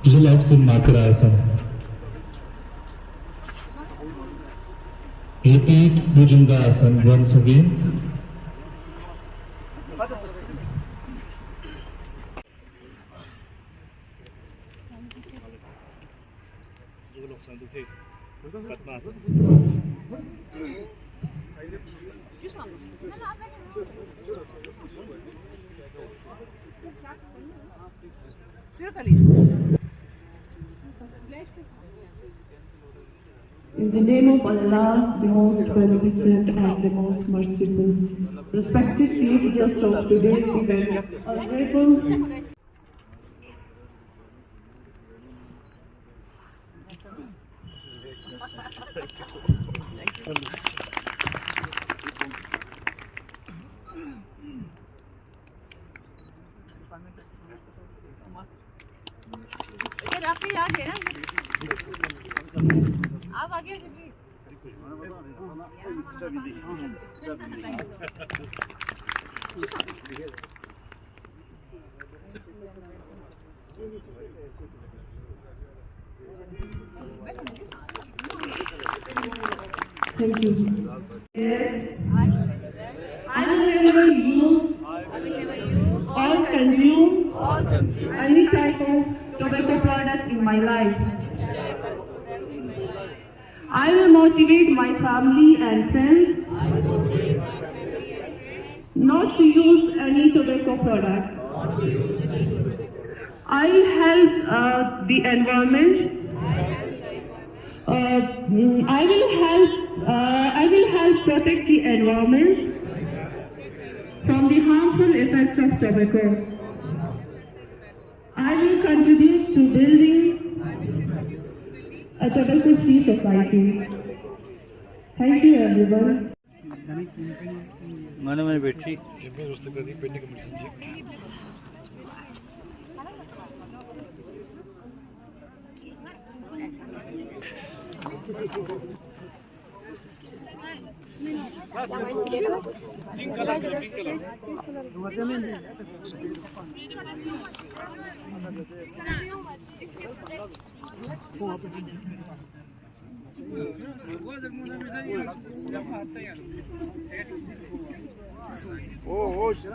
Relax in Makarasana. Repeat Bhujangasana once again. In the name of Allah, the most beneficent and the most merciful, respected chief guest of today's event, Honorable आप आगे please. Thank you. Yes. I will never use or consume any type of tobacco product in my life. I will motivate my family and friends not to use any tobacco product. I will help the environment. I will help protect the environment from the harmful effects of tobacco. I will contribute to building a tobacco-free society. Thank you, everyone. मैंने बैठी Oh,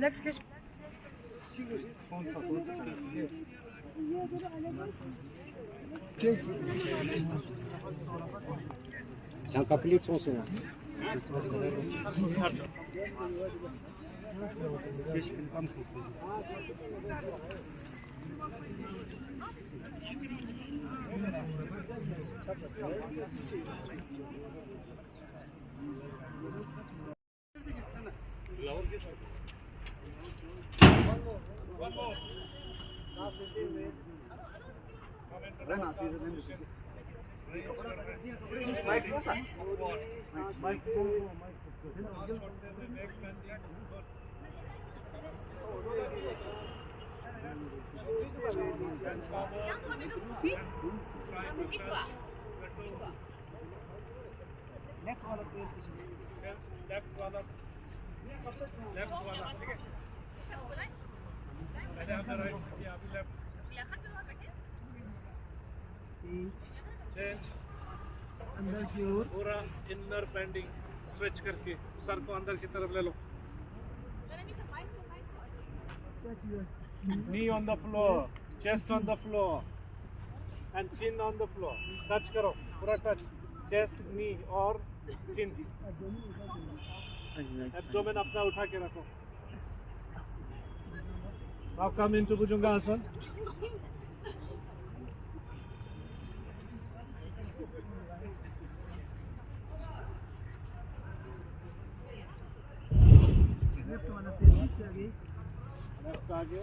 Let's get यहाँ complete सोच है अंदर की ओर पूरा inner bending stretch करके सर को अंदर की तरफ ले लो knee on the floor chest on the floor and chin on the floor touch करो पूरा टच चेस्ट नी और चिन एब्डोमेन अपना उठा के रखो नाउ कम इनटू भुजंगासन लेफ्ट वाला पैर से आगे लेफ्ट आगे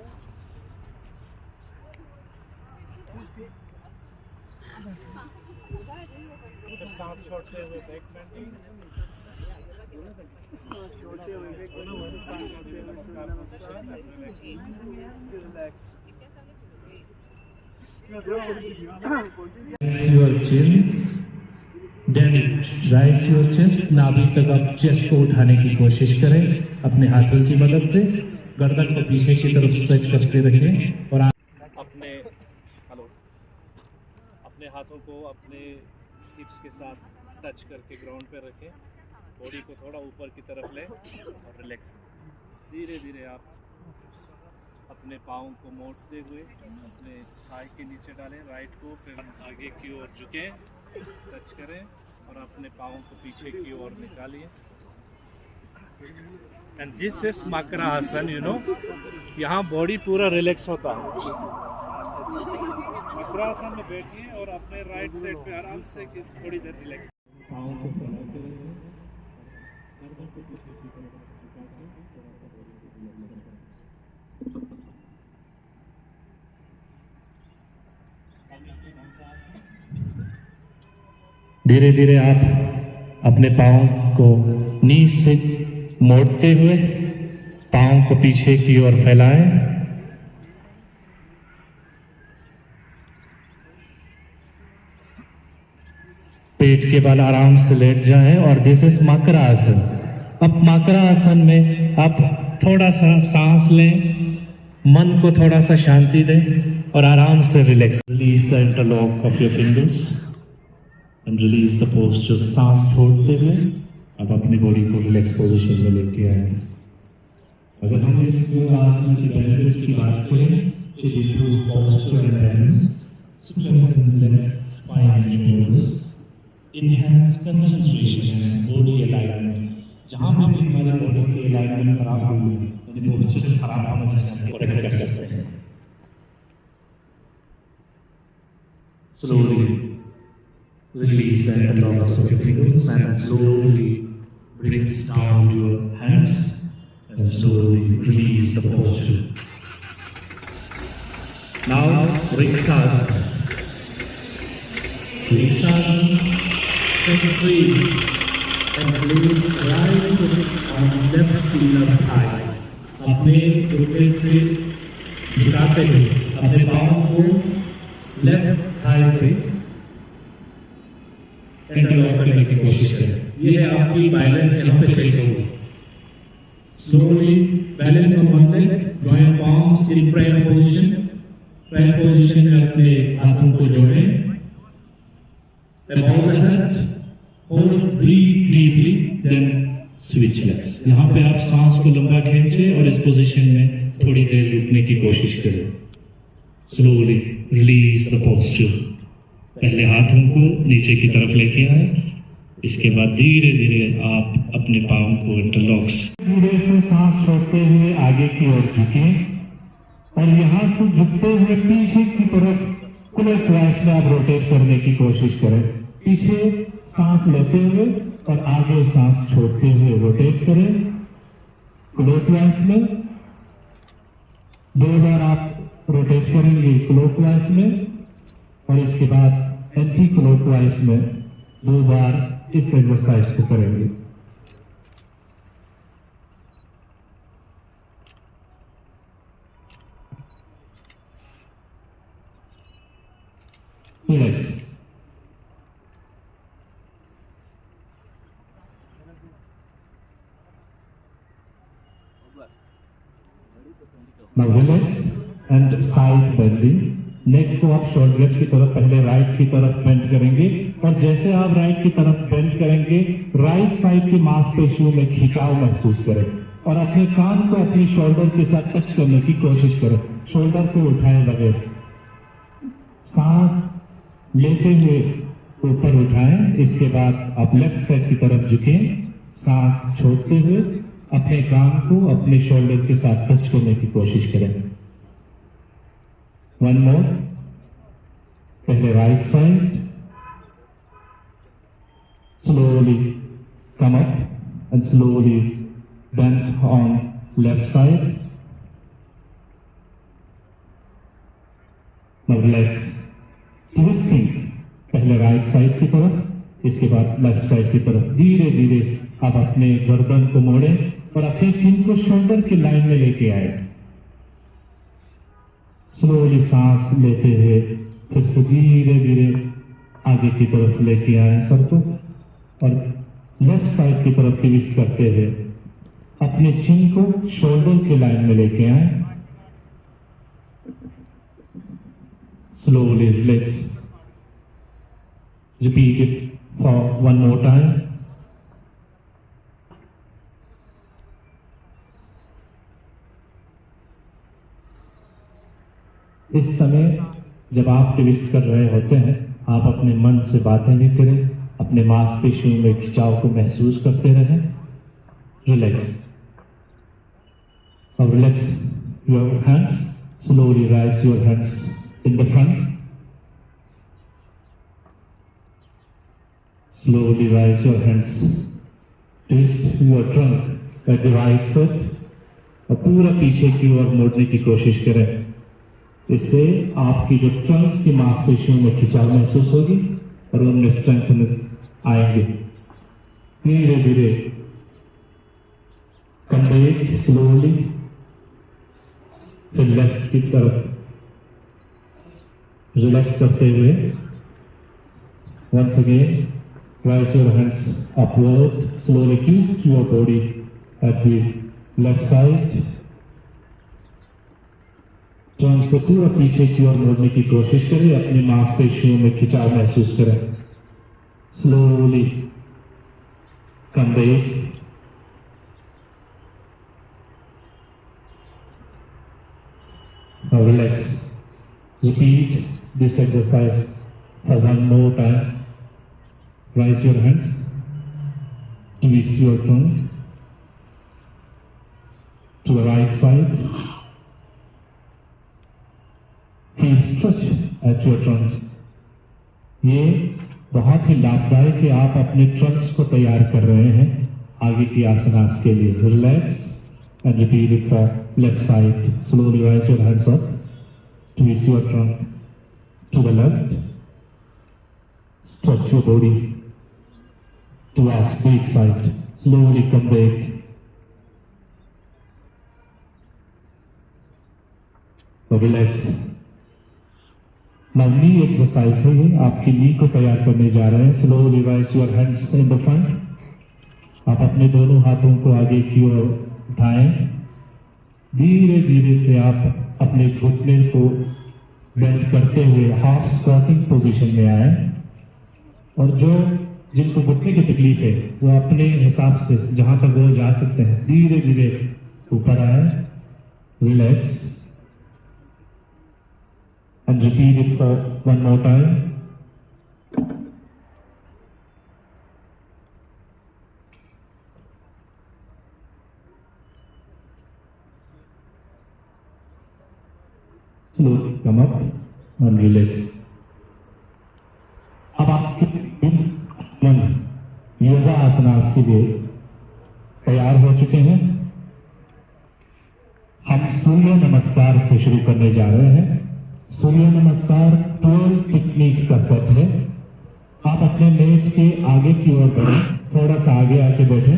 फिर सांस छोड़ते हुए बैक बेंडिंग सांस छोड़ते हुए back relax Your chin Then raise your chest. नाभि तक आप चेस्ट को उठाने की कोशिश करें अपने हाथों की मदद से। गर्दन को पीछे की तरफ स्ट्रेच करते रखें और अपने हाथों को अपने हिप्स के साथ टच करके ग्राउंड पे रखें। बॉडी को थोड़ा ऊपर की तरफ लें और रिलैक्स करें। धीरे धीरे आप अपने पाँव को मोड़ते हुए अपने थाई के नीचे डालें, राइट को, फिर आगे की ओर झुकें, टच करें और अपने पाँव को पीछे की ओर निकालिए। एंड दिस इज मकरा आसन, यू नो, यहाँ बॉडी पूरा रिलैक्स होता है। मकरा आसन में बैठिए और अपने राइट साइड पे आराम से थोड़ी देर रिलैक्स। धीरे धीरे आप अपने पाँव को नी से मोड़ते हुए पाँव को पीछे की ओर फैलाएं। पेट के बल आराम से लेट जाएं और दिस इज मकरा आसन। अब मकरा आसन में आप थोड़ा सा सांस लें, मन को थोड़ा सा शांति दें और आराम से relax. Release the interlock of your fingers and release the posture. सांस छोड़ते हुए अब अपनी बॉडी को रिलैक्स पोजीशन में लेके आए। अगर हम इस आसन की बेनिफिट्स की बात करें तो it improves posture and balance, strengthens legs, spine and shoulders, enhance concentration and body alignment। जहाँ भी हमारी बॉडी की अलाइनमेंट खराब हुई है, पोस्चर खराब होने से हम करेक्ट कर सकते हैं। Slowly release the interlocks of your fingers and slowly bring down your hands and slowly release the posture. Now Riksha. And breathe and place right foot on left inner thigh। अपने घुटने से झुकाते हुए अपने पाँव को लेफ्ट थाई पे interlock करने की कोशिश करें। ये है आपकी बैलेंस यहाँ पे चेक होगी। Slowly balance on one leg, joint palms in prayer position. Prayer position में अपने हाथों को जोड़ें। Above the head, hold, breathe deeply, then switch legs। यहाँ पे आप सांस को लंबा खींचे और इस पोजीशन में थोड़ी देर रुकने की कोशिश करें। Slowly release the posture। पहले हाथों को नीचे की तरफ लेके आए, इसके बाद धीरे धीरे आप अपने पाँव को इंटरलॉक्स। धीरे से सांस छोड़ते हुए आगे की ओर झुकें और यहाँ से झुकते हुए पीछे की तरफ क्लॉकवाइज में आप रोटेट करने की कोशिश करें। पीछे सांस लेते हुए और आगे सांस छोड़ते हुए रोटेट करें क्लॉकवाइज में। 2 बार आप रोटेट करेंगे क्लॉकवाइज में और इसके बाद एंटी क्लॉकवाइज में 2 बार इस एक्सरसाइज को करेंगे। Relax. Now relax and side bending। नेक को आप शोल्डर की तरफ, पहले राइट की तरफ बेंड करेंगे और जैसे आप राइट की तरफ बेंड करेंगे राइट साइड की मांसपेशियों में खिंचाव महसूस करें और अपने कान को अपनी शोल्डर के साथ टच करने की कोशिश करें। शोल्डर को उठाए लगे, सांस लेते हुए ऊपर उठाएं। इसके बाद आप लेफ्ट साइड की तरफ झुकें, सांस छोड़ते हुए अपने कान को अपने शोल्डर के साथ टच करने की कोशिश करें। One more. पहले right side, slowly come up and slowly bend on left side. Now relax. Twisting, पहले राइट साइड की तरफ, इसके बाद लेफ्ट साइड की तरफ। धीरे धीरे आप अपने गर्दन को मोड़ें और अपने चिन को शोल्डर की लाइन में लेके आए। स्लोली सांस लेते हुए फिर से धीरे धीरे आगे की तरफ लेके आए सर को। और लेफ्ट साइड की तरफ ट्विस्ट करते हुए अपने चिन को शोल्डर के लाइन में लेके आए। Slowly relax, repeat it for one more time. इस समय जब आप ट्विस्ट कर रहे होते हैं, आप अपने मन से बातें भी करें, अपने मांसपेशियों में खिंचाव को महसूस करते रहें। रिलैक्स और relax your hands, slowly rise your hands in the front, slowly raise your hands, twist your trunk at the right side और पूरा पीछे की ओर मोड़ने की कोशिश करें। इससे आपकी जो ट्रंक्स की मांसपेशियों में खिंचाव महसूस होगी और उनमें स्ट्रेंथनेस आएंगे। धीरे धीरे कम बैक स्लोली, फिर लेफ्ट की तरफ रिलैक्स करते हुए once again raise your hands upward, slowly twist your body at the left side, trunk से पूरा पीछे की ओर मोड़ने की कोशिश करें, अपनी मांसपेशियों में खिंचाव महसूस करें। Slowly come back, relax, repeat this exercise for one more time. Raise your hands, twist your tongue to the right side, feel stretch at your trunks. ये बहुत ही लाभदायक है, आप अपने ट्रंक्स को तैयार कर रहे हैं आगे की आसनास के लिए। Relax and repeat it for left side. Slowly raise your hands up, twist your trunk to the left, stretch your body towards big side, slowly come back. So relax. Now knee exercise है ये, आपकी नी को तैयार करने जा रहे हैं। Slowly raise your hands in the front. आप अपने दोनों हाथों को आगे की ओर उठाएं। धीरे धीरे से आप अपने घुटने को बेंड करते हुए हाफ स्क्वाटिंग पोजीशन में आए और जो जिनको घुटने की तकलीफ है वो अपने हिसाब से जहां तक वो जा सकते हैं धीरे धीरे ऊपर आए। Relax and repeat it for one more time. Slowly come up and relax. अब आपके योगा आसनास के लिए तैयार हो चुके हैं। हम सूर्य नमस्कार से शुरू करने जा रहे हैं। सूर्य नमस्कार 12 टेक्निक्स का सेट है। आप अपने मेट के आगे की ओर बढ़ें, थोड़ा सा आगे आके बैठे।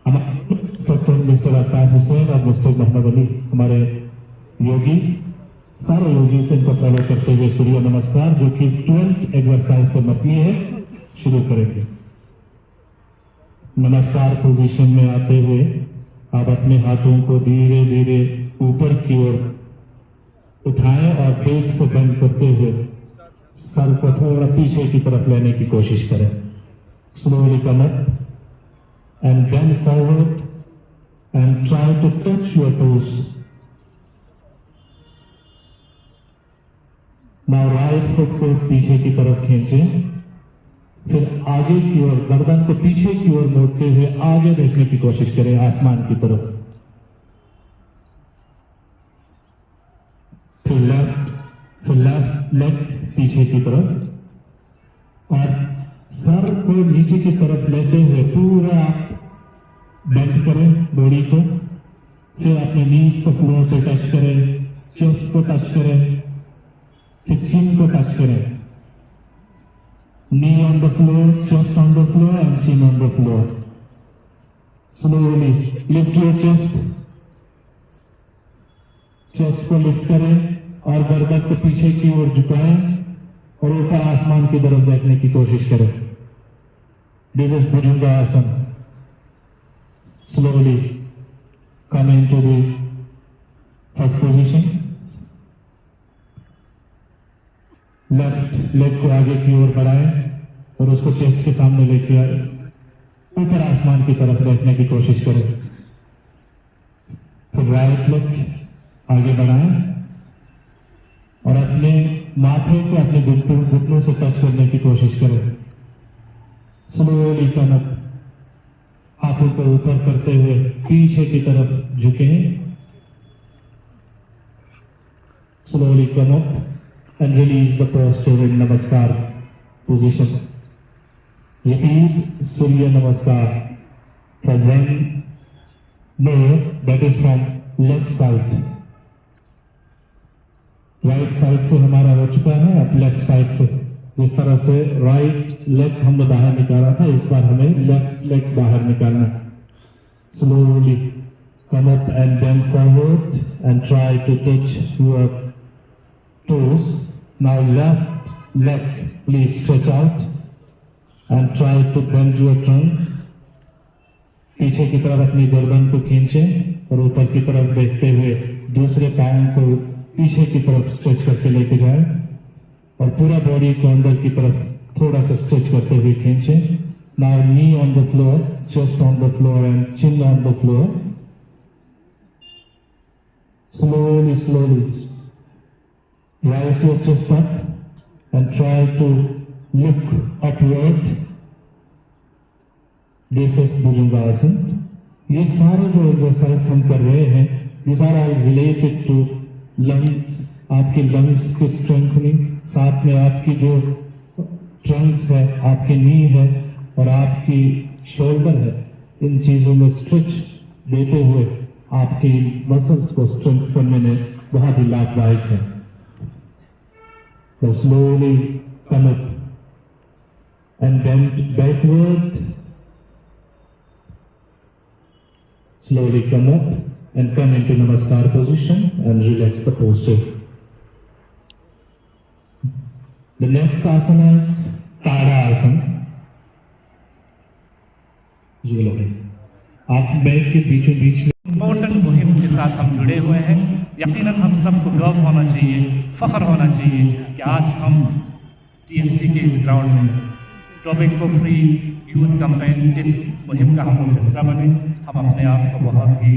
हमारे मिस्टर अफ्तार हुसैन और मिस्टर मोहम्मद अली हमारे योगी, सारे योगी से इनको फॉलो करते हुए सूर्य नमस्कार जो कि 12th एक्सरसाइज पर मबनी है शुरू करेंगे। नमस्कार पोजीशन में आते हुए आप अपने हाथों को धीरे धीरे ऊपर की ओर उठाएं और पेट से बेंड करते हुए सर को थोड़ा पीछे की तरफ लेने की कोशिश करें। Slowly come up and bend forward and try to touch your toes. Now right foot को पीछे की तरफ खींचें, फिर आगे की ओर गर्दन को पीछे की ओर मोड़ते हुए आगे देखने की कोशिश करें आसमान की तरफ। फिर लेफ्ट लेग पीछे की तरफ और सर को नीचे की तरफ लेते हुए पूरा आप बेंड करें बॉडी को। फिर अपने नीज को फ्लोर पे टच करें, चेस्ट को टच करें, फिर चिन को टच करें। Knee on the floor, chest on the floor and chin on the floor. Slowly lift your chest. Chest को लिफ्ट करें और गर्दन को पीछे की ओर झुकाएं। और ऊपर आसमान की तरफ देखने की कोशिश करें। This is bhujangasana. Slowly come into the first position. Left leg को आगे की ओर बढ़ाएं और उसको चेस्ट के सामने लेके आए। ऊपर आसमान की तरफ देखने की कोशिश करें। फिर राइट लेग आगे बढ़ाएं और अपने माथे को अपने घुटनों से टच करने की कोशिश करें। स्लोली कम अप, हाथों को ऊपर करते हुए पीछे की तरफ झुकें। Slowly come up and release the posture in namaskar position. Repeat Surya Namaskar from one more, that is from left side. Right side से हमारा हो चुका है, अब लेफ्ट साइड से। जिस तरह से राइट लेग हमने बाहर निकाला था, इस बार हमें लेफ्ट लेग बाहर निकालना है। Slowly come up and bend forward and try to touch your toes. Now left leg please stretch out and try to bend your trunk. पीछे की तरफ अपनी गर्दन को खींचें और ऊपर की तरफ देखते हुए दूसरे पाँव को पीछे की तरफ स्ट्रेच करके लेके जाएं और पूरा बॉडी को अंदर की तरफ थोड़ा सा स्ट्रेच करते हुए खींचें। Now knee on the floor, chest on the floor and chin on the floor. Slowly, slowly rise your chest up and try to look upward. This is Bhujangāsan. ये सारे जो एक्सरसाइज हम कर रहे हैं, these are all related to lungs, आपके lungs की strengthening, साथ में आपकी जो ट्रंक्स है, आपके नी है और आपकी शोल्डर है, इन चीजों में स्ट्रेच देते हुए आपकी मसल्स को स्ट्रेंथ करने में बहुत ही लाभदायक है। तो slowly come up and bend backward. Slowly come up and come into Namaskar position and relax the posture. The next asana is Tara asana. ये लो, आप बैठ के बीचों बीच में इम्पोर्टेंट मुहिम के साथ हम जुड़े हुए हैं। यकीनन हम सबको गर्व होना चाहिए, फख्र होना चाहिए कि आज हम TFC के इस ग्राउंड में टोबैको फ्री यूथ कैंपेन इस मुहिम का हम लोग हिस्सा बने। हम अपने आप को बहुत ही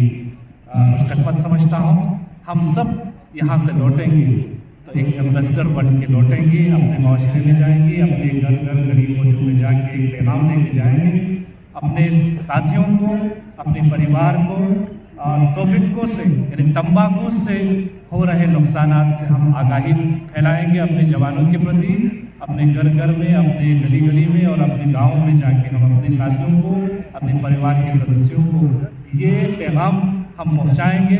खुशकिस्मत समझता हूँ। हम सब यहाँ से लौटेंगे तो एक एम्बेसडर बन के लौटेंगे, अपने माशरे में जाएंगे, अपने घर घर गरीब मोचों में जाके एक पैगाम लेके जाएंगे, अपने साथियों को, अपने परिवार को टोबैको से यानी तंबाकू से हो रहे नुकसानात से हम आगाही फैलाएंगे अपने जवानों के प्रति, अपने घर घर में, अपने गली गली में और अपने गाँव में जाके हम अपने साथियों को, अपने परिवार के सदस्यों को ये पैगाम हम पहुँचाएंगे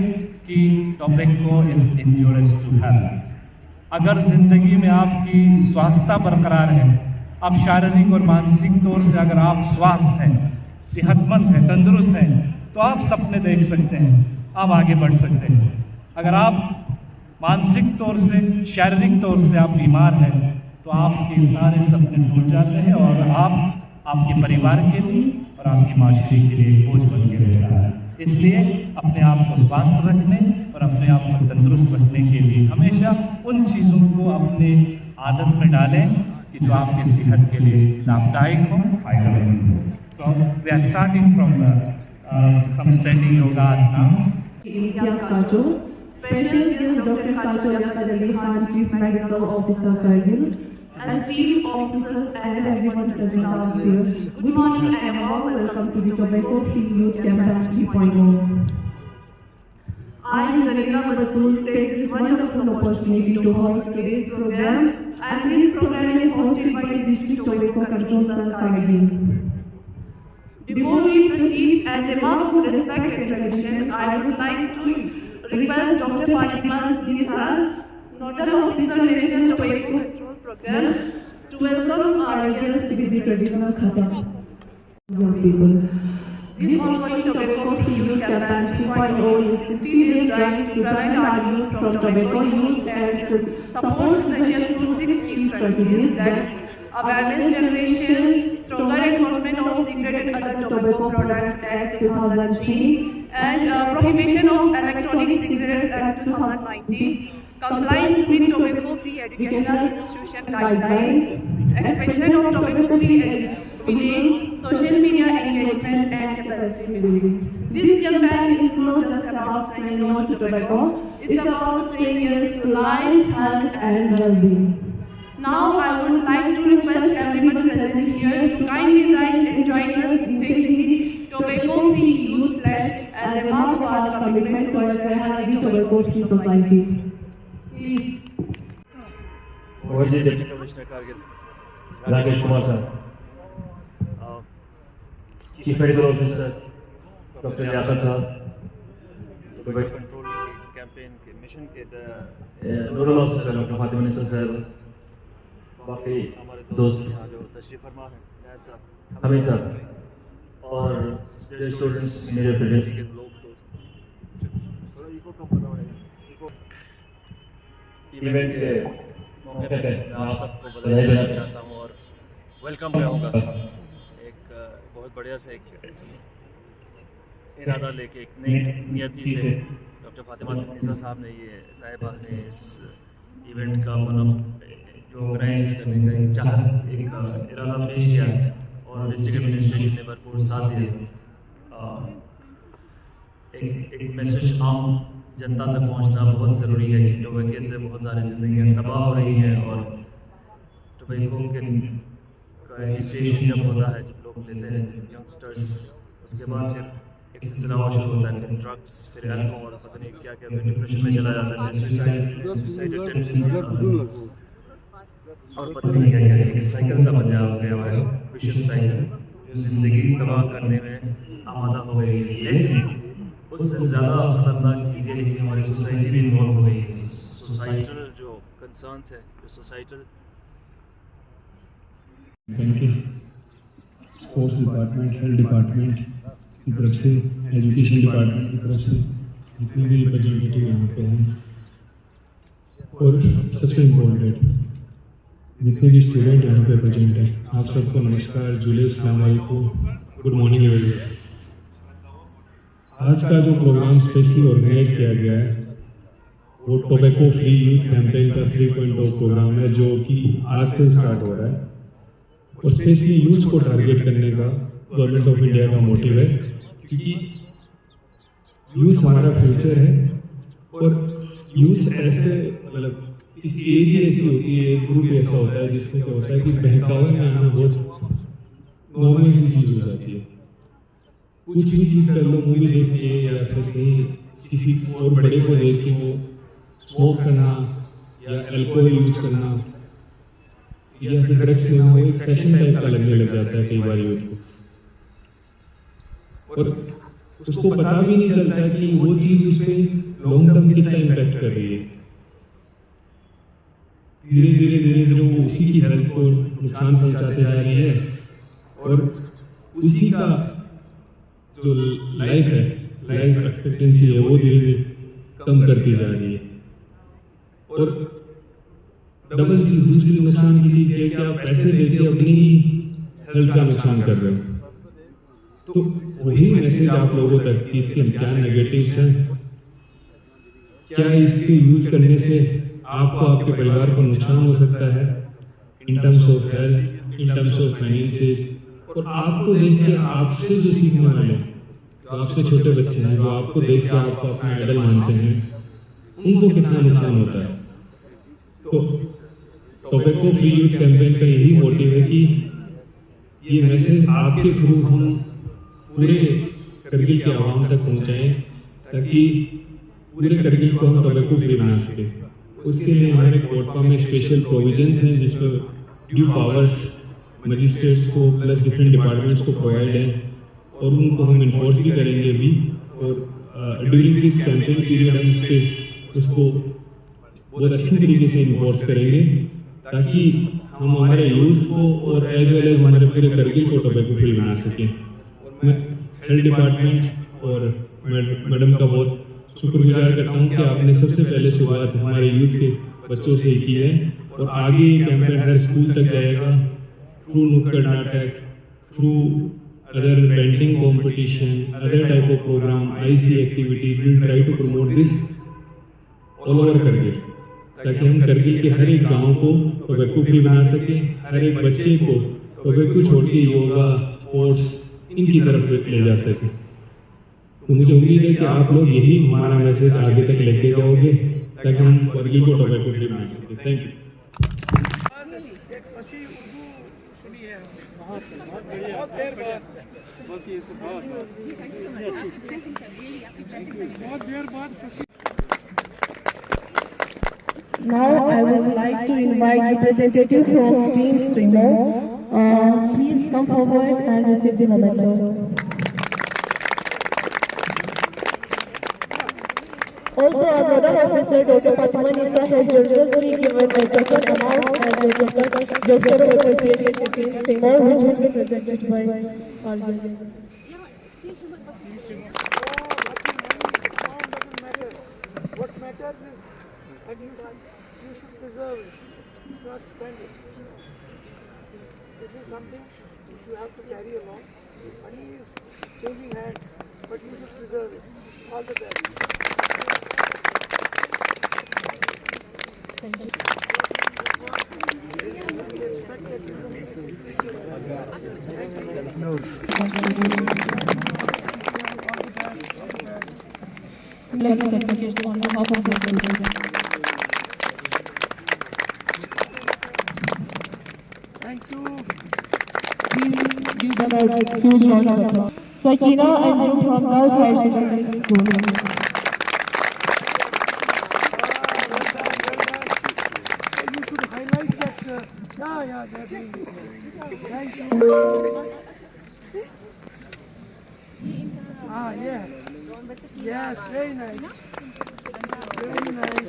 कि tobacco is injurious to health. अगर ज़िंदगी में आपकी स्वास्थ्य बरकरार है, आप शारीरिक और मानसिक तौर से अगर आप स्वस्थ हैं, सेहतमंद हैं, तंदुरुस्त हैं, तो आप सपने देख सकते हैं, आप आगे बढ़ सकते हैं। अगर आप मानसिक तौर से, शारीरिक तौर से आप बीमार हैं तो आपके सारे सपने टूट जाते हैं और आप आपके परिवार के लिए और आपके माशरे के लिए बोझ बन के रह रहा है। इसलिए अपने आप को स्वस्थ रखने और अपने आप को तंदुरुस्त रखने के लिए हमेशा उन चीज़ों को अपने आदत में डालें कि जो आपके सेहत के लिए लाभदायक हो, फायदेमंद हो। So we are starting from some standing yoga asanas. Imtiaz Kacho, special guest Dr. Kacho Yaqub Ali Khan, Chief Medical Officer Kargil, esteemed officers and everyone present out here. Good morning and a warm welcome to the Tobacco Free Youth Campaign 3.0. I, Zarina Baratul, take this wonderful opportunity to host today's program, and this program is hosted by the District Tobacco Control Cell Kargil. Before we proceed, as a mark of respect and tradition, I would like to request Dr. Fatima Nisar, Nodal Officer National Tobacco Control Program, to welcome our guests with the traditional khatas. Young people, this ongoing Tobacco Free Youth Campaign 3.0 is 16 days drive to prevent our youth from tobacco use and support sessions through 6 key strategies. strategies, that's awareness generation, stronger enforcement of Cigarette and Other Tobacco Products Act 2003, and Prohibition of Electronic Cigarettes Act 2019, compliance with tobacco-free educational institution guidelines, expansion of tobacco-free village, social media engagement, and capacity building. This campaign is not just about saying no to tobacco, it's about saying yes to life, health, and well-being. Now I would like to request everyone present here to kindly rise and join us in taking the Tobacco-Free Youth Pledge as a mark of our commitment towards a healthy tobacco-free society. Please. Deputy Commissioner Kargil, Rakesh Kumar sir, Chief Medical Officer Dr. Yaqut sir, tobacco control campaign के mission के nodal officer doctor Fatima निसा sir, बाकी हमारे दोस्त जो तशरीफ फरमा है जायद साहब, हमीद सर और स्टूडेंट्स मेरे फेवरेट के लोग दोस्त, थोड़ा इको कम करना पड़ेगा। इवेंट के मौके पे मैं आप सबको बधाई देना चाहता हूँ और वेलकम कहूँगा। एक बहुत बढ़िया से एक इरादा लेके एक नई नियति से डॉक्टर फातिमा निसा साहब ने साहिबा ने इस इवेंट का जो ऑर्गेनाइज करने का एक इरादा पेश किया और डिस्ट्रिक्ट एडमिनिस्ट्रेशन ने भरपूर साथ दिया। एक मैसेज आम जनता तक पहुंचना बहुत ज़रूरी है कि टोबैको से बहुत सारी ज़िंदगियाँ तबाह हो रही हैं और टोबैको का इनिशिएशन जब होता है, जब लोग लेते हैं यंगस्टर्स, उसके बाद फिर एक सिलसिला और शुरू होता है, फिर ड्रग्स, फिर अल्कोहल, पता नहीं क्या क्या, फिर डिप्रेशन में चला जाता है, सुसाइड और पता नहीं क्या क्या, एक साइकिल सा बन गया हुआ है, विशिष्ट साइकिल जो ज़िंदगी तबाह करने में आमादा हो गई है। लेकिन उससे ज़्यादा खतरनाक चीज़ ये है कि हमारी सोसाइटी भी इन्वॉल्व हो गई है। सोसाइटल जो कंसर्न्स है, जो societal banking, sports department, health department की तरफ से, एजुकेशन डिपार्टमेंट की तरफ से जितने भी रिप्रेजेंटेटिव यहाँ पे हैं, और सबसे इम्पोर्टेंट जितने भी स्टूडेंट यहाँ पे प्रेजेंट हैं, आप सबको नमस्कार, जुले, अस्सलाम वालेकुम, गुड मॉर्निंग एवरीवन। आज का जो प्रोग्राम स्पेशली ऑर्गेनाइज किया गया है वो टोबैको फ्री यूथ कैंपेन का 3.0 प्रोग्राम है जो कि आज से स्टार्ट हो रहा है और स्पेशली यूथ को टारगेट करने का गवर्नमेंट ऑफ इंडिया का मोटिव है, क्योंकि यूथ हमारा फ्यूचर है और यूथ ऐसे मतलब इस एज ही ऐसी होती है, एज ग्रुप ऐसा होता है जिसमें से होता है कि बहकावे में आना बहुत नॉर्मल सी चीज़ हो जाती है। कुछ भी चीज़ कर लो, मूवी देख के या फिर कहीं किसी और बड़े को देख के वो स्मोक करना या अल्कोहल यूज करना या फिर ड्रग्स लेना, वो एक फैशन टाइप का लगने लग जाता है कई बार यूथ को, और उसको पता भी नहीं चलता कि वो चीज़ उस पर लॉन्ग टर्म कितना इम्पैक्ट कर रही है। धीरे धीरे वो उसी की हेल्थ को नुकसान पहुंचाते जा रही है और उसी का जो लाइफ है, लाइफ एक्सपेक्टेंसी है, वो धीरे धीरे कम करती जा रही है। और डबल चीज, दूसरी नुकसान की चीज है कि आप पैसे देके अपनी ही हेल्थ का नुकसान कर रहे हो। तो वही मैसेज आप लोगों तक कि इसके क्या नेगेटिव्स हैं, क्या इसके यूज करने से आपको, आपके परिवार को नुकसान हो सकता है in terms of health, in terms of finances, और आपको देख के आपसे जो सीखने वाले हैं, जो आपसे छोटे बच्चे हैं, जो आपको देख के आपको अपना आइडल मानते हैं, उनको कितना नुकसान होता है। तो टोबैको फ्री यूथ कैंपेन का यही मोटिव है कि ये मैसेज आपके थ्रू हम पूरे करगिल के आवाम तक पहुंचाएं ताकि पूरे करगिल को हम टोबैको फ्री बना सकें। उसके लिए हमारे कोर्टपा में स्पेशल प्रोविजंस हैं जिसमें ड्यू पावर्स मजिस्ट्रेट्स को प्लस डिफरेंट डिपार्टमेंट्स को प्रोवाइड है और उनको हम इन्फोर्स भी करेंगे भी, और ड्यूरिंग दिस कैंपेन पीरियड हम उस पर उसको बहुत अच्छी तरीके से इन्फोर्स करेंगे ताकि हम हमारे यूथ को और एज वेल एज हमारे पूरे करगिल को टोबैको फ्री बना सकें। मैं हेल्थ डिपार्टमेंट और मैडम का बहुत शुक्रगुजार करता हूँ कि आपने सबसे पहले शुरुआत हमारे यूथ के बच्चों से ही की है और आगे ये कैंपेन हर स्कूल तक जाएगा थ्रू नुक्कड़ नाटक, through other painting competition, other type of program, IC activities. We will try to promote this all over Kargil, ताकि हम करगिल के हर एक गांव को टोबैको फ्री बना सकें, हर एक बच्चे को टोबैको छोड़ के योगा, स्पोर्ट्स इनकी तरफ ले जा सकें। तो मुझे उम्मीद है कि आप लोग यही हमारा मैसेज आगे तक लेके जाओगे, ताकि हम करगिल को टोबैको फ्री बना सकें। Thank you. एक फसी उर्दू सुनी है बहुत देर बाद, बहुत देर बाद फसी। Now I would like to invite representative from Team Strimo. Please come forward and receive the memento. Also, our brother officer Dr. Fatima Nisa has generously given a token amount as a gesture of appreciation to Team Strimo, which will be presented by our guests. What matters is that you should preserve it, not spend it. This is something which you have to carry along. Money is changing hands, but you should preserve it. All the best. Thank you. Let us advocate on behalf of the children. Thank you. Please give them a huge round of applause. Sakina and you from Girls Higher Secondary School. You should highlight that. Yeah, that's it. Thank you. Yeah. Yes, very nice. Very nice.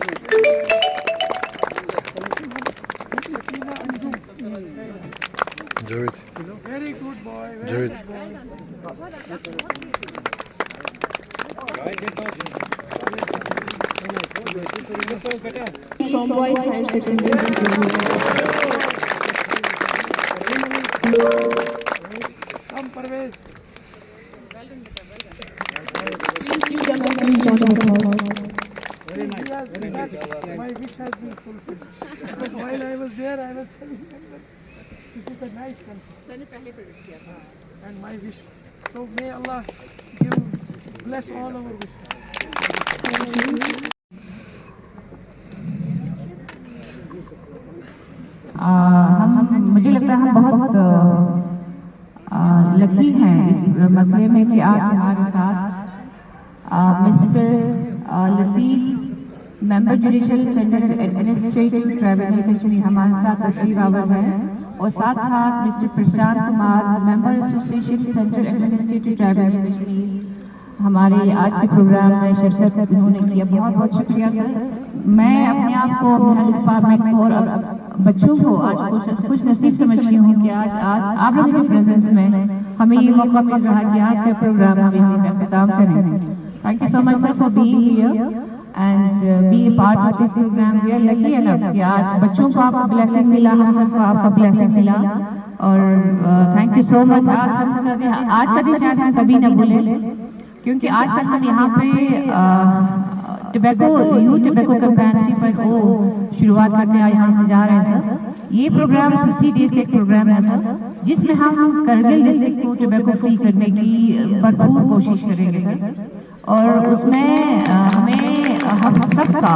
Javid. Very good boy. Very Javid. good boy. From Boys Higher Secondary School. Come, Parvez. Please give them a huge round of applause. Very nice. Very nice. My wish has been fulfilled. Because while I was there, I was telling them that this is a nice country. And my wish. So may Allah bless all our wishes. मुझे लगता है हम बहुत lucky हैं इस मसले में कि आज हमारे साथ mister Latif member judicial central administrative tribunal Kashmir हमारे साथ तशरीफ आवर हैं और साथ साथ mister Prashant Kumar member association central administrative tribunal Kashmir हमारे आज के प्रोग्राम में शिरकत उन्होंने किया। बहुत बहुत शुक्रिया सर। मैं अपने आप को हेल्थ डिपार्टमेंट को और बच्चों को आज कुछ नसीब समझती हूँ कि आज आप लोगों के प्रेजेंस में हमें ये मौका मिल रहा है कि आज का प्रोग्राम हम यहाँ पे अख्ताम करें। Thank you so much sir for being here and be a part of this program. We are lucky enough कि आज बच्चों को आपका ब्लेसिंग मिला, हम सबको आपका ब्लेसिंग मिला और थैंक यू सो मच। आज का दिन शायद हम कभी न भूलें क्योंकि आज तक हम यहाँ पे टोबैको यूथ टोबैको कैंपेन 3.0 शुरुआत करने यहाँ से जा रहे हैं सर। ये प्रोग्राम 60 डेज का एक प्रोग्राम है सर, जिसमें हम करगिल डिस्ट्रिक्ट को टोबैको फ्री करने की भरपूर कोशिश करेंगे सर। और उसमें हमें हम सबका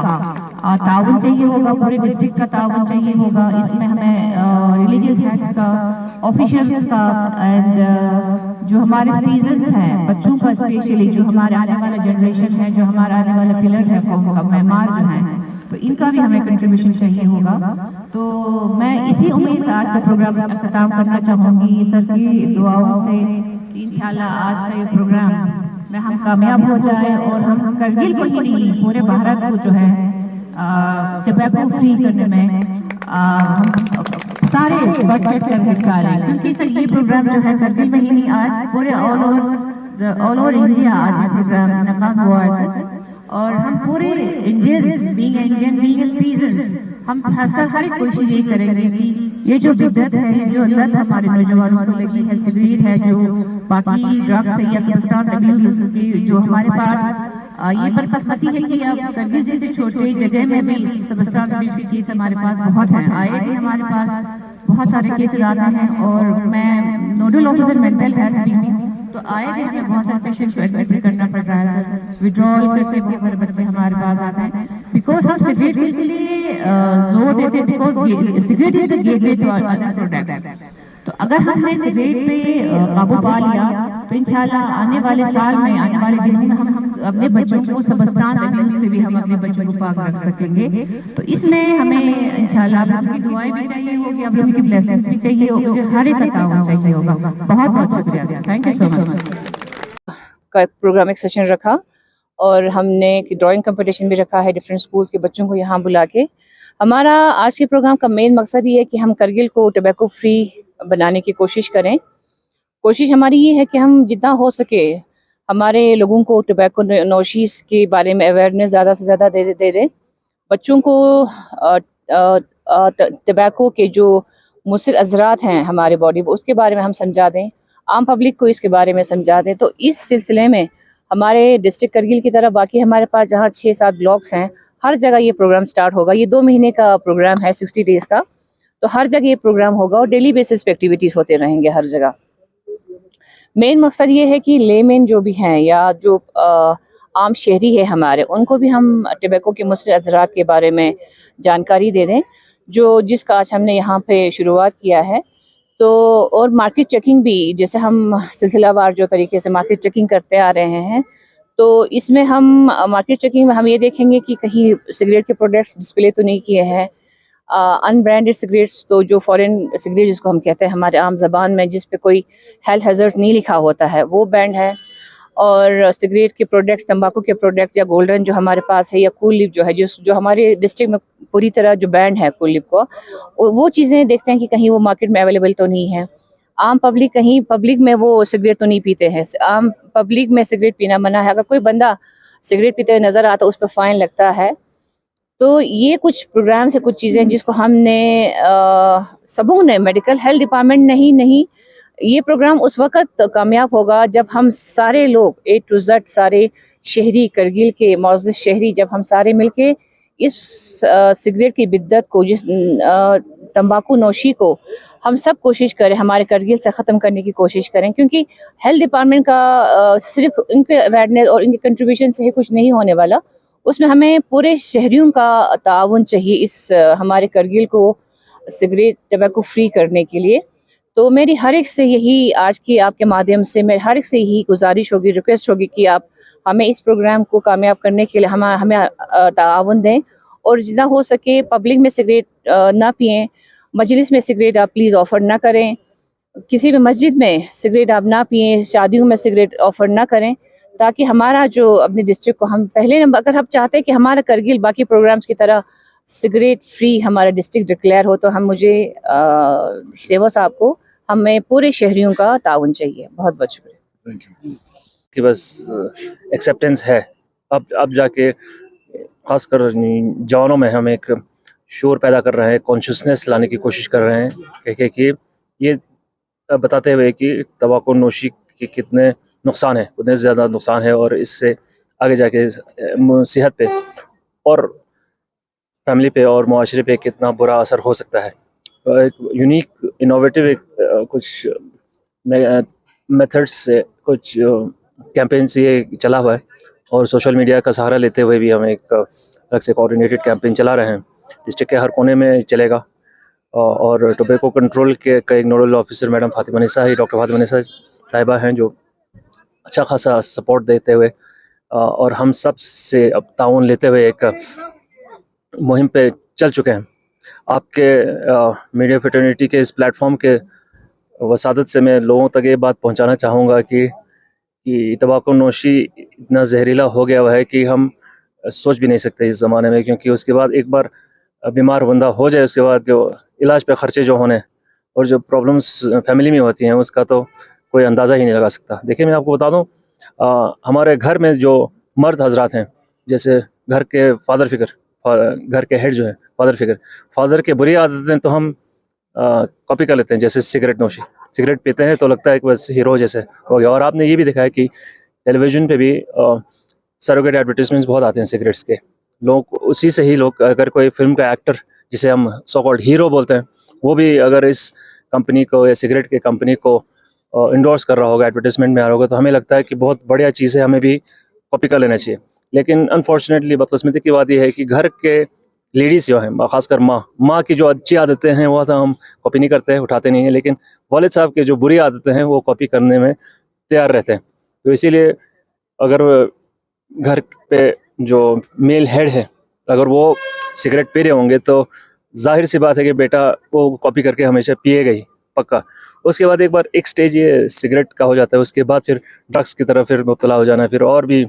ताउन चाहिए होगा, पूरे डिस्ट्रिक्ट का ताउन चाहिए होगा। इसमें हमें रिलीजियस हेड्स का, ऑफिशियल्स का एंड जो हमारे सिटीजन्स हैं, बच्चों का स्पेशली, जो हमारे आने वाला जनरेशन है, जो हमारा आने वाला पिलर है कौम का, मेहमान जो हैं, तो इनका भी हमें कंट्रीब्यूशन चाहिए होगा। तो मैं इसी उम्मीद से आज का प्रोग्राम अख्ताम करना चाहूँगी सर की दुआओं से कि इंशाल्लाह आज का ये प्रोग्राम में हम कामयाब हो जाए और हम करगिल को ही नहीं पूरे भारत को जो है टोबैको फ्री करने में हम सारे बढ़ कर हिस्सा लें। क्योंकि सर ये प्रोग्राम जो है करगिल में ही नहीं, आज पूरे ऑल ओवर इंडिया आज ये प्रोग्राम इनका हुआ है सर। और हम पूरे Indians being Indian being citizens हम हर एक कोशिश ये करेंगे कि ये जो बिद्दत है, जो लत हमारे नौजवानों को लगी है, सिगरेट है, जो बाकी ड्रग्स है या सब्सटेंस अब्यूज की जो हमारे पास ये बदकिस्मती है कि अब करगिल जैसे छोटे जगह में भी सब्सटेंस अब्यूज के केस हमारे पास बहुत हैं। आए थे हमारे पास बहुत सारे केसेस आते हैं और मैं नोडल ऑफिसर मेंटल हेल्थ भी हूँ, तो आए थे हमें बहुत सारे पेशेंट को एडमिट करना पड़ रहा है सर। विड्रॉल करके बहुत सारे बच्चे हमारे पास आते हैं बिकॉज हम सिगरेट के लिए जोर देते हैं, because cigarette is the gateway to other products. तो अगर हमने सिगरेट पे काबू पा लिया तो इंशाल्लाह आने वाले साल में, आने वाले दिनों में हम अपने बच्चों को सब्सटेंस अब्यूज से भी हम अपने बच्चों को पाक रख सकेंगे। तो इसमें हमें इंशाल्लाह आप लोगों की दुआएं भी चाहिए होगी, आप लोगों की ब्लेसिंग्स भी चाहिए होगी, हर एक का ताउन चाहिए होगा। बहुत बहुत शुक्रिया, थैंक यू सो मच। का प्रोग्राम एक सेशन रखा और हमने ड्राइंग कंपटीशन भी रखा है डिफरेंट स्कूल्स के बच्चों को यहाँ बुला के। हमारा आज के प्रोग्राम का मेन मकसद ये है कि हम करगिल को टोबैको फ्री बनाने की कोशिश करें। कोशिश हमारी ये है कि हम जितना हो सके हमारे लोगों को टोबैको नोशीज के बारे में अवेयरनेस ज़्यादा से ज़्यादा दे दें। बच्चों को टोबैको के जो मुस्सिर असरात हैं हमारे बॉडी पर उसके बारे में हम समझा दें, आम पब्लिक को इसके बारे में समझा दें। तो इस सिलसिले में हमारे डिस्ट्रिक्ट करगिल की तरफ बाकी हमारे पास जहाँ 6-7 ब्लॉक्स हैं, हर जगह ये प्रोग्राम स्टार्ट होगा। ये 2 महीने का प्रोग्राम है, 60 डेज़ का, तो हर जगह ये प्रोग्राम होगा और डेली बेसिस पे एक्टिविटीज़ होते रहेंगे हर जगह। मेन मकसद ये है कि लेमेन जो भी हैं या जो आम शहरी है हमारे, उनको भी हम टोबैको के मुस्सिर असरात के बारे में जानकारी दे दें, जिसका आज हमने यहाँ पे शुरुआत किया है। तो और मार्केट चेकिंग भी, जैसे हम सिलसिलावार जो तरीके से मार्केट चेकिंग करते आ रहे हैं, तो इसमें हम मार्केट चेकिंग में हम ये देखेंगे कि कहीं सिगरेट के प्रोडक्ट्स डिस्प्ले तो नहीं किए हैं। अनब्रांडेड सिगरेट्स, तो जो फॉरेन सिगरेट जिसको हम कहते हैं हमारे आम ज़बान में, जिस पे कोई हेल्थ हैज़र्ड्स नहीं लिखा होता है, वो बैंड है। और सिगरेट के प्रोडक्ट्स, तंबाकू के प्रोडक्ट्स या गोल्डन जो हमारे पास है, या कूल लिप जो है, जो हमारे डिस्ट्रिक्ट में पूरी तरह जो बैंड है कूल लिप को, वो चीज़ें देखते हैं कि कहीं वो मार्केट में अवेलेबल तो नहीं है। आम पब्लिक, कहीं पब्लिक में वो सिगरेट तो नहीं पीते हैं, आम पब्लिक में सिगरेट पीना मना है। अगर कोई बंदा सिगरेट पीते हुए नज़र आता उस पर फ़ाइन लगता है। तो ये कुछ प्रोग्राम से कुछ चीज़ें जिसको हमने सबों ने, मेडिकल हेल्थ डिपार्टमेंट नहीं, ये प्रोग्राम उस वक़्त कामयाब होगा जब हम सारे लोग A to Z, सारे शहरी, करगिल के मौजूद शहरी, जब हम सारे मिलके इस सिगरेट की बिद्दत को, जिस तंबाकू नोशी को हम सब कोशिश करें हमारे करगिल से ख़त्म करने की कोशिश करें। क्योंकि हेल्थ डिपार्टमेंट का सिर्फ इनके अवेयरनेस और इनके कंट्रीब्यूशन से ही कुछ नहीं होने वाला, उसमें हमें पूरे शहरियों का ताउन चाहिए इस हमारे करगिल को सिगरेट टोबैको फ्री करने के लिए। तो मेरी हर एक से यही, आज की आपके माध्यम से मेरे हर एक से यही गुजारिश होगी, रिक्वेस्ट होगी कि आप हमें इस प्रोग्राम को कामयाब करने के लिए हमें ताउन दें और जितना हो सके पब्लिक में सिगरेट ना पिएं। मजलिस में सिगरेट आप प्लीज़ ऑफ़र ना करें, किसी भी मस्जिद में सिगरेट आप ना पिएं, शादियों में सिगरेट ऑफ़र ना करें, ताकि हमारा जो अपने डिस्ट्रिक्ट को हम पहले नंबर, अगर हम चाहते हैं कि हमारा करगिल बाकी प्रोग्राम्स की तरह सिगरेट फ्री हमारा डिस्ट्रिक्ट डिक्लेयर हो, तो हम सेवा साहब को, हमें पूरे शहरियों का ताउन चाहिए। बहुत बहुत शुक्रिया। Thank you. कि बस एक्सेप्टेंस है, अब जाके खासकर जवानों में हम एक शोर पैदा कर रहे हैं, कॉन्शियसनेस लाने की कोशिश कर रहे हैं कि ये बताते हुए कि तंबाकू नोशी के कितने नुकसान है, उतने ज़्यादा नुकसान है और इससे आगे जाके सेहत पे और फैमिली पे और मुआशरे पे कितना बुरा असर हो सकता है। एक यूनिक इनोवेटिव कुछ मेथड्स से, कुछ कैंपेन से ये चला हुआ है और सोशल मीडिया का सहारा लेते हुए भी हम एक अलग से कोऑर्डिनेटेड कैंपेन चला रहे हैं। डिस्ट्रिक्ट के हर कोने में चलेगा और टोबैको कंट्रोल के एक नोडल ऑफिसर मैडम फातिमा निसा ही, डॉक्टर फातिमा निसा साहिबा हैं, जो अच्छा खासा सपोर्ट देते हुए और हम सब से अब ताउन लेते हुए एक मुहिम पे चल चुके हैं। आपके मीडिया फ्रेटर्निटी के इस प्लेटफॉर्म के वसादत से मैं लोगों तक ये बात पहुंचाना चाहूँगा कि तंबाकू नोशी इतना जहरीला हो गया हुआ है कि हम सोच भी नहीं सकते इस ज़माने में, क्योंकि उसके बाद एक बार बीमार बंदा हो जाए, उसके बाद जो इलाज पे ख़र्चे जो होने और जो प्रॉब्लम्स फैमिली में होती हैं उसका तो कोई अंदाज़ा ही नहीं लगा सकता। देखिए, मैं आपको बता दूं, हमारे घर में जो मर्द हजरात हैं, जैसे घर के घर के हेड जो है फादर फिगर, फादर के बुरी आदतें तो हम कॉपी कर लेते हैं, जैसे सिगरेट नोशी, सिगरेट पीते हैं तो लगता है कि बस हीरो जैसे हो गया। और आपने ये भी देखा है कि टेलीविज़न पे भी सरोगेट एडवर्टीजमेंट्स बहुत आते हैं सिगरेट्स के, लोग उसी से ही लोग, अगर कोई फिल्म का एक्टर जिसे हम सो कॉल्ड हीरो बोलते हैं, वो भी अगर इस कंपनी को या सिगरेट के कंपनी को इंडोर्स कर रहा होगा, एडवर्टीजमेंट में आ रहा होगा, तो हमें लगता है कि बहुत बढ़िया चीज़ है, हमें भी कॉपी कर लेना चाहिए। लेकिन अनफॉर्चुनेटली बदकिस्मती की बात यह है कि घर के लेडीज़ जो हैं, खासकर माँ की जो अच्छी आदतें हैं वो तो हम कॉपी नहीं करते हैं, उठाते नहीं हैं, लेकिन वालिद साहब के जो बुरी आदतें हैं वो कॉपी करने में तैयार रहते हैं। तो इसीलिए अगर घर पे जो मेल हेड है अगर वो सिगरेट पी रहे होंगे तो जाहिर सी बात है कि बेटा वो कॉपी करके हमेशा पिएगा ही पक्का। उसके बाद एक बार एक स्टेज ये सिगरेट का हो जाता है, उसके बाद फिर ड्रग्स की तरफ फिर मुब्तला हो जाना, फिर और भी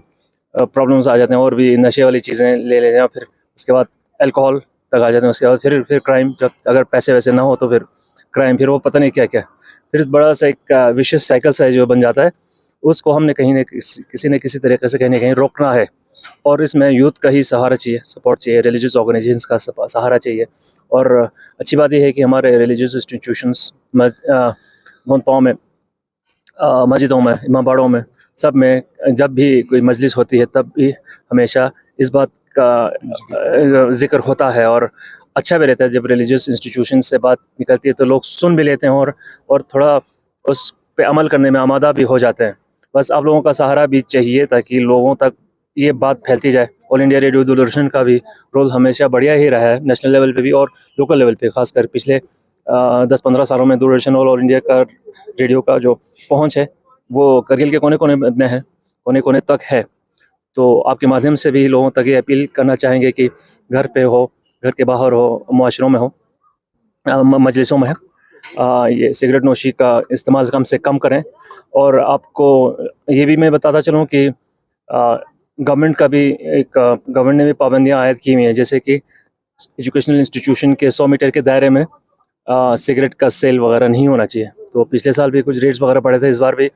प्रॉब्लम्स आ जाते हैं, और भी नशे वाली चीज़ें ले लेना, फिर उसके बाद अल्कोहल तक आ जाते हैं, उसके बाद फिर क्राइम, जब अगर पैसे वैसे ना हो तो फिर क्राइम, फिर वो पता नहीं क्या क्या, फिर बड़ा सा एक विशियस साइकिल सा जो बन जाता है। उसको हमने कहीं न किसी न किसी तरीके से कहीं न कहीं रोकना है, और इसमें यूथ का ही सहारा चाहिए, सपोर्ट चाहिए, रिलीजियस ऑर्गेनाइजेशंस का सहारा चाहिए। और अच्छी बात यह है कि हमारे रिलीजियस इंस्टीट्यूशंस गोंदपाओं में, मस्जिदों में, इमामबाड़ों में, सब में जब भी कोई मजलिस होती है तब भी हमेशा इस बात का जिक्र होता है, और अच्छा भी रहता है जब रिलीजियस इंस्टीट्यूशन से बात निकलती है तो लोग सुन भी लेते हैं और थोड़ा उस पे अमल करने में आमादा भी हो जाते हैं। बस आप लोगों का सहारा भी चाहिए ताकि लोगों तक ये बात फैलती जाए। ऑल इंडिया रेडियो दूरदर्शन का भी रोल हमेशा बढ़िया ही रहा है, नेशनल लेवल पे भी और लोकल लेवल पे, खासकर पिछले 10-15 सालों में दूरदर्शन और ऑल इंडिया का रेडियो का जो पहुंच है वो करगिल के कोने कोने में है, कोने कोने तक है। तो आपके माध्यम से भी लोगों तक ये अपील करना चाहेंगे कि घर पे हो, घर के बाहर हो, मुआशरों में हो, मजलिसों में है, ये सिगरेट नोशी का इस्तेमाल कम से कम करें। और आपको ये भी मैं बताता चलूँ कि गवर्नमेंट का भी गवर्नमेंट ने भी पाबंदियाँ आयद की हुई हैं, जैसे कि एजुकेशनल इंस्टीट्यूशन के 100 मीटर के दायरे में सिगरेट का सेल वगैरह नहीं होना चाहिए। तो पिछले साल भी कुछ रेट्स वगैरह पड़े थे, इस बार भी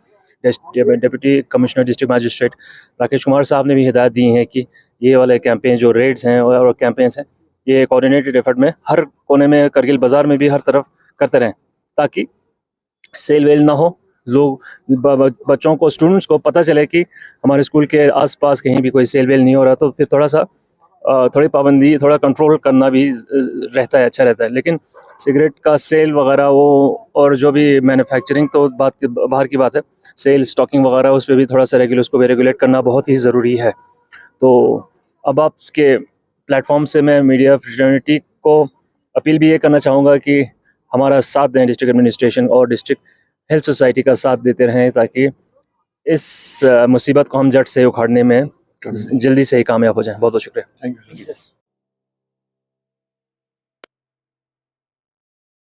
deputy commissioner district magistrate Rakesh Kumar साहब ने भी हिदायत दी है कि ये वाले कैंपेन जो रेड्स हैं और कैंपेन्स हैं, ये कोऑर्डिनेटेड एफर्ट में हर कोने में, करगिल बाज़ार में भी हर तरफ करते रहें, ताकि सेल वेल ना हो, लोग बच्चों को, स्टूडेंट्स को पता चले कि हमारे स्कूल के आसपास कहीं भी कोई सेल वेल नहीं हो रहा, तो फिर थोड़ी पाबंदी, थोड़ा कंट्रोल करना भी रहता है, अच्छा रहता है। लेकिन सिगरेट का सेल वगैरह वो और जो भी मैन्युफैक्चरिंग तो बाहर की बात है, सेल स्टॉकिंग वगैरह उस पर भी थोड़ा सा उसको भी रेगुलेट करना बहुत ही ज़रूरी है। तो अब आप इसके प्लेटफॉर्म से मैं मीडिया फ्रेटर्निटी को अपील भी ये करना चाहूँगा कि हमारा साथ दें, डिस्ट्रिक्ट एडमिनिस्ट्रेशन और डिस्ट्रिक्ट हेल्थ सोसाइटी का साथ देते रहें, ताकि इस मुसीबत को हम जड़ से उखाड़ने में जल्दी से ही कामयाब हो जाएं। बहुत बहुत शुक्रिया। Thank you.